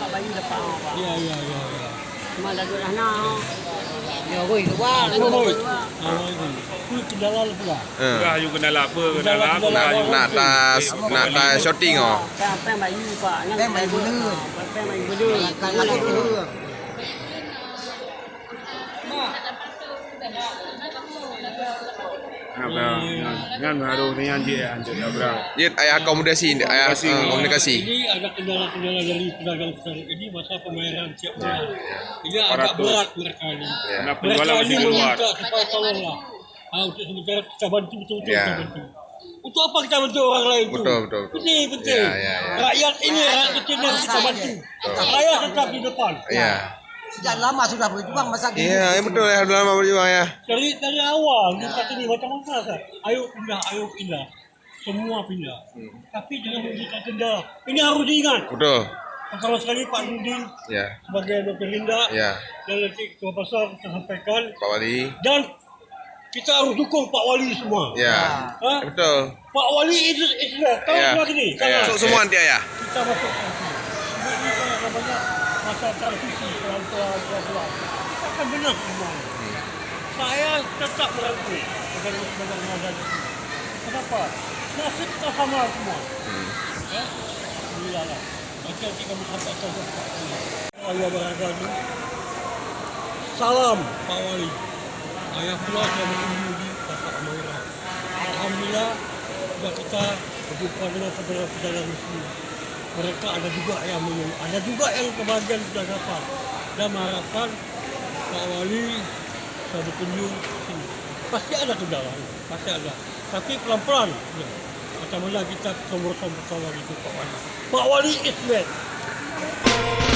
Pak Bayu dapat Pak. Ya. Cuma dah duduk nak. Ya, woi, keluar. Itu kendala pula. Dah you kendala apa? Kendala apa? Nak tas shooting oh. Pem Bayu Pak. Pem Bayu guna. Pem Bayu guna. Kalau guna. Ngan baru ni anjir berapa? Ya ayah akomodasi, ayah komunikasi. Ini ada kendala-kendala dari pedagang-pedagang ini masa pembayaran tiap bulan. Ini agak berat mereka ini. Nak Mereka penjualan ini masih keluar. meminta supaya tolonglah. Untuk sementara kita bantu betul-betul Ya. kita bantu. Untuk apa kita bantu orang lain tu? Betul. Ini penting. Ya. Rakyat ini rakyat kecil yang kita bantu. Rakyat tetap di depan. Ya. Sejak lama sudah berjuang masa gini. Iya, betul ya, sudah lama berjuang ya. Dari awal dia kata ni macam-macam kan. Ayo pindah. Semua pindah. Tapi jangan memberikan kendala. Ini harus diingat. Betul. Kalau sekali Pak Nudin Ya. sebagai Perindak Ya. dan nanti Ketua Pasar kita sampaikan Pak Wali. dan kita harus dukung Pak Wali semua. Ya. Ha? Betul. Pak Wali itu tahu Ya. lagi ni. Ya. Semua nanti ayah. Kita masuk nanti. Ini kan namanya masa transisi pelan-pelan. Kita akan benar semua. Saya tetap merangkul pedagang mazhab itu. Kenapa? Nasib kita sama semua. Ya? Alhamdulillah lah. Nanti kami sampaikan ke Pak Wali. Allah beragam. Salam Pak Wali. Ayah pula saya bertemu di Pasar Amarah. Alhamdulillah juga kita berjumpa dengan pedagang-pedagang muslim. Mereka ada juga yang kebahagiaan sudah dapat. Dan mengharapkan Pak Wali saya berkunjung sini. Pasti ada kendala, pasti ada. Tapi pelan-pelan. Ya. Macam mana kita bersama-sama gitu Pak Wali. Pak Wali is best.